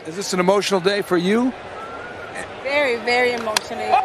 Is this an emotional day for you? Very, very emotional.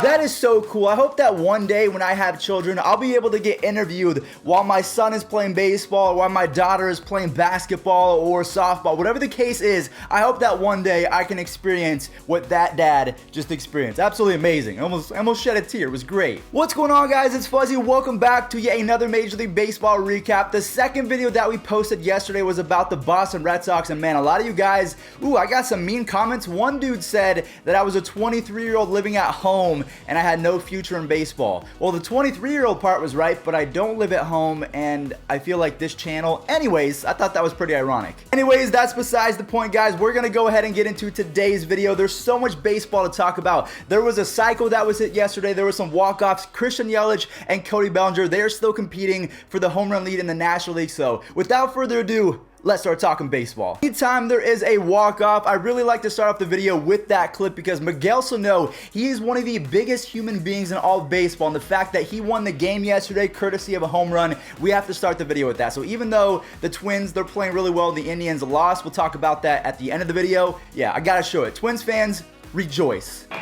That is so cool. I hope that one day when I have children, I'll be able to get interviewed while my son is playing baseball, or while my daughter is playing basketball or softball. Whatever the case is, I hope that one day I can experience what that dad just experienced. Absolutely amazing. I almost shed a tear. It was great. What's going on, guys? It's Fuzzy. Welcome back to yet another Major League Baseball recap. The second video that we posted yesterday was about the Boston Red Sox, and man, a lot of you guys, I got some mean comments. One dude said that I was a 23-year-old living at home and I had no future in baseball. Well, the 23-year-old part was right, but I don't live at home and I feel like this channel. Anyways, I thought that was pretty ironic. Anyways, that's besides the point, guys. We're gonna go ahead and get into today's video. There's so much baseball to talk about. There was a cycle that was hit yesterday. There were some walk-offs. Christian Yelich and Cody Bellinger, they're still competing for the home run lead in the National League. So without further ado, let's start talking baseball. Anytime there is a walk-off, I really like to start off the video with that clip because Miguel Sano, he is one of the biggest human beings in all of baseball, and the fact that he won the game yesterday courtesy of a home run, we have to start the video with that. So even though the Twins, they're playing really well, the Indians lost, we'll talk about that at the end of the video. Yeah, I gotta show it. Twins fans, rejoice. A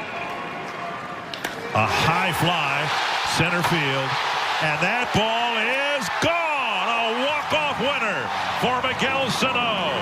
high fly, center field, and that ball is gone. A walk-off winner for Miguel Sano.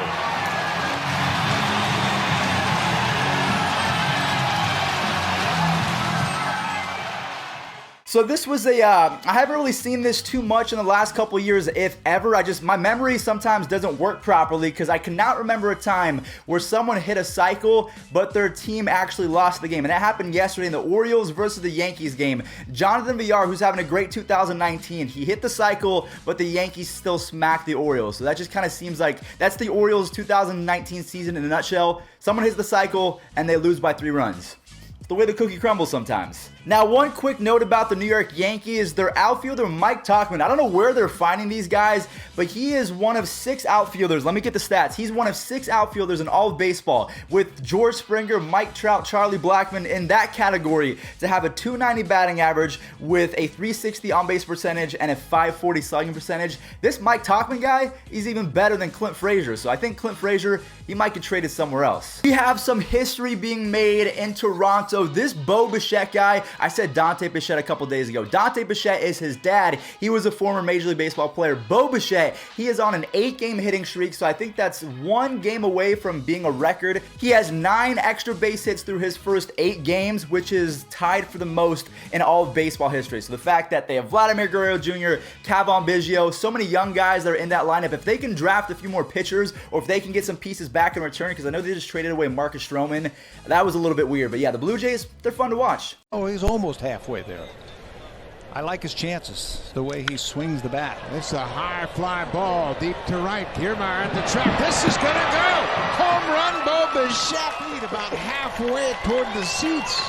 So this was I haven't really seen this too much in the last couple of years, if ever. My memory sometimes doesn't work properly because I cannot remember a time where someone hit a cycle, but their team actually lost the game. And that happened yesterday in the Orioles versus the Yankees game. Jonathan Villar, who's having a great 2019, he hit the cycle, but the Yankees still smacked the Orioles. So that just kind of seems like that's the Orioles 2019 season in a nutshell. Someone hits the cycle and they lose by 3 runs. It's the way the cookie crumbles sometimes. Now, one quick note about the New York Yankees, their outfielder Mike Tauchman, I don't know where they're finding these guys, but he is one of 6 outfielders. Let me get the stats. He's one of 6 outfielders in all of baseball, with George Springer, Mike Trout, Charlie Blackmon in that category, to have a .290 batting average with a .360 on-base percentage and a .540 slugging percentage. This Mike Tauchman guy, he's even better than Clint Frazier, so I think Clint Frazier, he might get traded somewhere else. We have some history being made in Toronto. This Bo Bichette guy, I said Dante Bichette a couple days ago. Dante Bichette is his dad. He was a former Major League Baseball player. Bo Bichette, he is on an 8-game hitting streak, so I think that's 1 game away from being a record. He has 9 extra base hits through his first 8 games, which is tied for the most in all of baseball history. So the fact that they have Vladimir Guerrero Jr., Kevin Biggio, so many young guys that are in that lineup, if they can draft a few more pitchers, or if they can get some pieces back in return, because I know they just traded away Marcus Stroman, that was a little bit weird. But yeah, the Blue Jays, they're fun to watch. Oh, he's almost halfway there. I like his chances, the way he swings the bat. It's a high fly ball deep to right. Kiermaier at the track. This is going to go. Home run, Bo Bichette. About halfway toward the seats.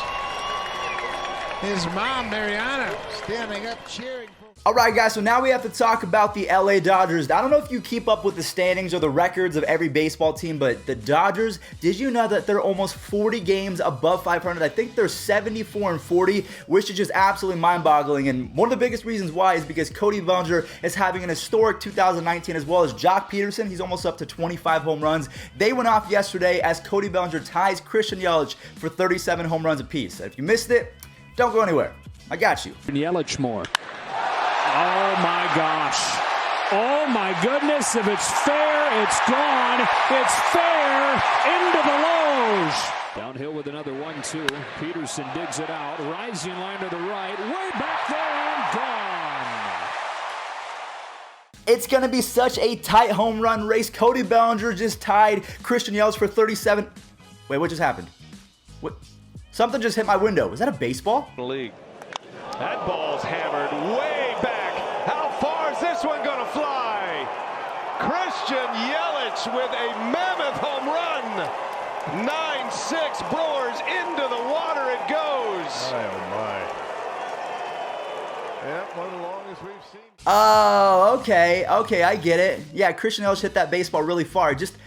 His mom, Mariana, standing up cheering. Alright guys, so now we have to talk about the LA Dodgers. I don't know if you keep up with the standings or the records of every baseball team, but the Dodgers, did you know that they're almost 40 games above 500? I think they're 74-40, which is just absolutely mind-boggling. And one of the biggest reasons why is because Cody Bellinger is having an historic 2019, as well as Jock Peterson. He's almost up to 25 home runs. They went off yesterday as Cody Bellinger ties Christian Yelich for 37 home runs apiece. If you missed it, don't go anywhere. I got you. Yelich more. Oh my gosh. Oh my goodness. If it's fair, it's gone. It's fair into the loge. Downhill with another 1-2. Peterson digs it out. Rising line to the right. Way back there and gone. It's going to be such a tight home run race. Cody Bellinger just tied Christian Yelich for 37. Wait, what just happened? What? Something just hit my window. Is that a baseball? League. That ball's hammered way back. How far is this one going to fly? Christian Yelich with a mammoth home run. 9-6 Brewers into the water it goes. Oh my. Yeah, one of the longest we've seen. Oh, okay, I get it. Yeah, Christian Yelich hit that baseball really far. It just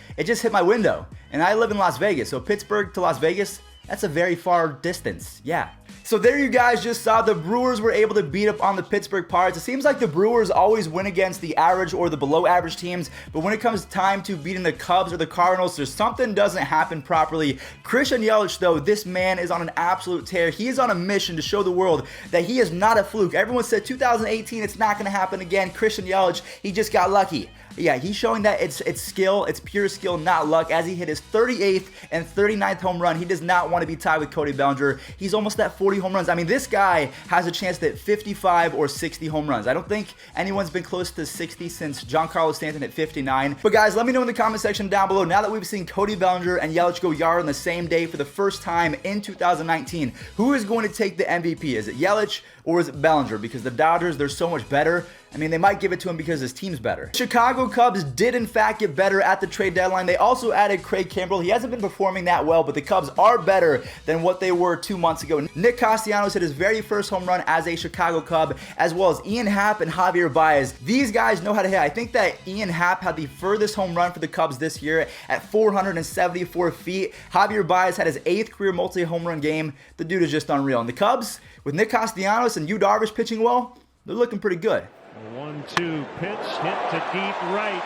hit my window. And I live in Las Vegas, so Pittsburgh to Las Vegas, that's a very far distance. Yeah. So there you guys just saw the Brewers were able to beat up on the Pittsburgh Pirates. It seems like the Brewers always win against the average or the below average teams, but when it comes time to beating the Cubs or the Cardinals, there's something doesn't happen properly. Christian Yelich, though, this man is on an absolute tear. He is on a mission to show the world that he is not a fluke. Everyone said 2018, it's not going to happen again. Christian Yelich, he just got lucky. Yeah, he's showing that it's skill, it's pure skill, not luck, as he hit his 38th and 39th home run. He does not want to be tied with Cody Bellinger. He's almost at 40 home runs. I mean, this guy has a chance to hit 55 or 60 home runs. I don't think anyone's been close to 60 since Giancarlo Stanton at 59. But guys, let me know in the comment section down below, now that we've seen Cody Bellinger and Yelich go yard on the same day for the first time in 2019, who is going to take the MVP? Is it Yelich or is it Bellinger? Because the Dodgers, they're so much better. I mean, they might give it to him because his team's better. Chicago Cubs did in fact get better at the trade deadline. They also added Craig Kimbrell. He hasn't been performing that well, but the Cubs are better than what they were 2 months ago. Nick Castellanos hit his very first home run as a Chicago Cub, as well as Ian Happ and Javier Baez. These guys know how to hit. I think that Ian Happ had the furthest home run for the Cubs this year at 474 feet. Javier Baez had his 8th career multi-home run game. The dude is just unreal. And the Cubs, with Nick Castellanos and Yu Darvish pitching well, they're looking pretty good. 1-2 pitch hit to deep right.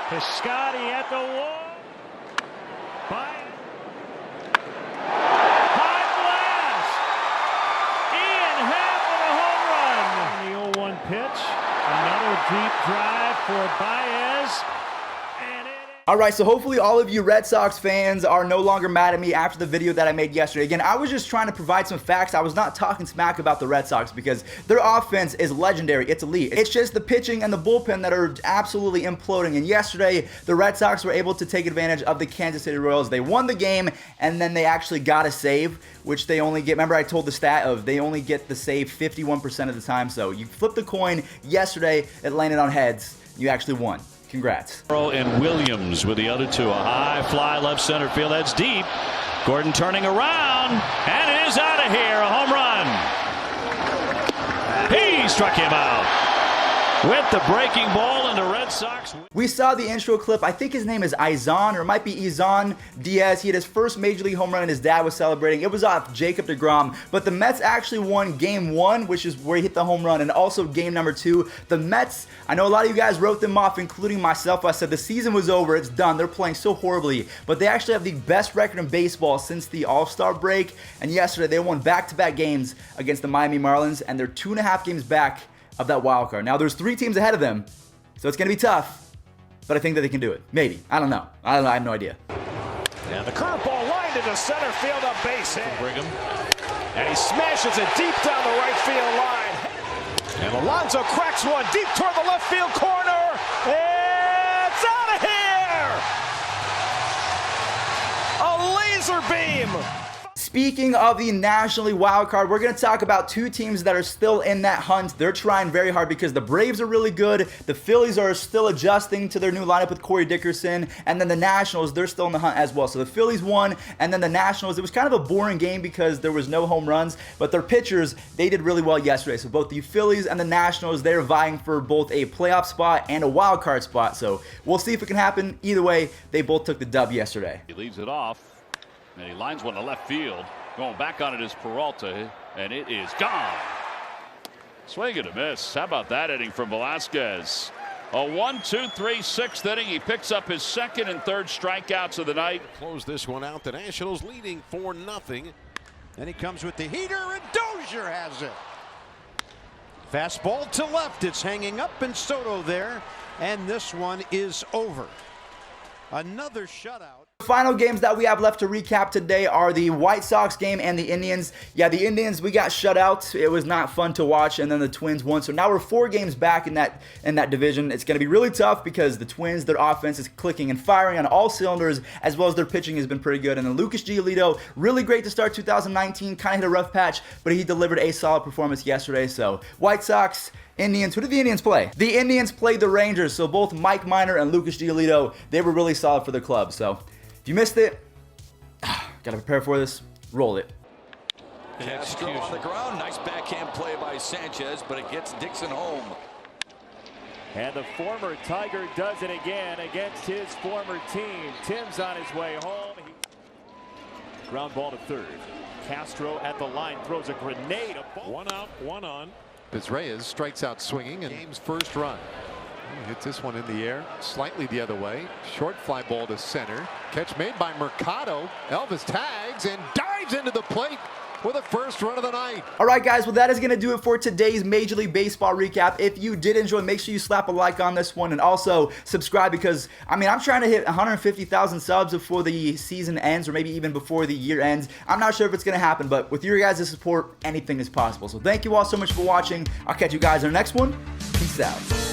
Piscotty at the wall. High blast. Ian Happ with a home run. The 0-1 pitch. Another deep drive for Baez. Alright, so hopefully all of you Red Sox fans are no longer mad at me after the video that I made yesterday. Again, I was just trying to provide some facts. I was not talking smack about the Red Sox because their offense is legendary. It's elite. It's just the pitching and the bullpen that are absolutely imploding. And yesterday, the Red Sox were able to take advantage of the Kansas City Royals. They won the game, and then they actually got a save, which they only get. Remember, I told the stat of they only get the save 51% of the time. So you flipped the coin yesterday, it landed on heads. You actually won. Congrats. And Williams with the other two. A high fly left center field. That's deep. Gordon turning around. And it is out of here. A home run. He struck him out with the breaking ball, and the Red Sox. We saw the intro clip. I think his name is Izan, or it might be Izan Diaz. He had his first major league home run and his dad was celebrating. It was off Jacob deGrom, but the Mets actually won game 1, which is where he hit the home run, and also game number 2. The Mets, I know a lot of you guys wrote them off, including myself. I said the season was over, it's done, they're playing so horribly, but they actually have the best record in baseball since the All-Star break, and yesterday they won back-to-back games against the Miami Marlins, and they're 2.5 games back of that wild card. Now there's 3 teams ahead of them, so it's going to be tough, but I think that they can do it. Maybe. I don't know. I have no idea. And the curveball lined into center field, a base hit. Brigham. And he smashes it deep down the right field line. And Alonso cracks one deep toward the left field corner. It's out of here! A laser beam! Speaking of the National League wild card, we're going to talk about 2 teams that are still in that hunt. They're trying very hard because the Braves are really good. The Phillies are still adjusting to their new lineup with Corey Dickerson. And then the Nationals, they're still in the hunt as well. So the Phillies won, and then the Nationals, it was kind of a boring game because there was no home runs. But their pitchers, they did really well yesterday. So both the Phillies and the Nationals, they're vying for both a playoff spot and a wild card spot. So we'll see if it can happen. Either way, they both took the dub yesterday. He leaves it off. And he lines one to left field. Going back on it is Peralta, and it is gone. Swing and a miss. How about that inning from Velasquez? A 1-2-3 6th inning. He picks up his 2nd and 3rd strikeouts of the night. Close this one out. The Nationals leading 4-0. And he comes with the heater, and Dozier has it. Fastball to left. It's hanging up, and Soto there. And this one is over. Another shutout. The final games that we have left to recap today are the White Sox game and the Indians. Yeah, the Indians, we got shut out. It was not fun to watch, and then the Twins won. So now we're 4 games back in that division. It's going to be really tough because the Twins, their offense is clicking and firing on all cylinders, as well as their pitching has been pretty good. And then Lucas Giolito, really great to start 2019, kind of hit a rough patch, but he delivered a solid performance yesterday. So White Sox, Indians. Who did the Indians play? The Indians played the Rangers, so both Mike Minor and Lucas Giolito, they were really solid for the club. So if you missed it, gotta prepare for this. Roll it. Castro on the ground. Nice backhand play by Sanchez, but it gets Dixon home. And the former Tiger does it again against his former team. Tim's on his way home. Ground ball to third. Castro at the line throws a grenade. One out, one on. As Reyes strikes out swinging and game's first run. He hits this one in the air slightly the other way. Short fly ball to center. Catch made by Mercado. Elvis tags and dives into the plate for the first run of the night. All right, guys, well, that is going to do it for today's Major League Baseball recap. If you did enjoy, make sure you slap a like on this one and also subscribe because, I mean, I'm trying to hit 150,000 subs before the season ends or maybe even before the year ends. I'm not sure if it's going to happen, but with your guys' support, anything is possible. So thank you all so much for watching. I'll catch you guys in the next one. Peace out.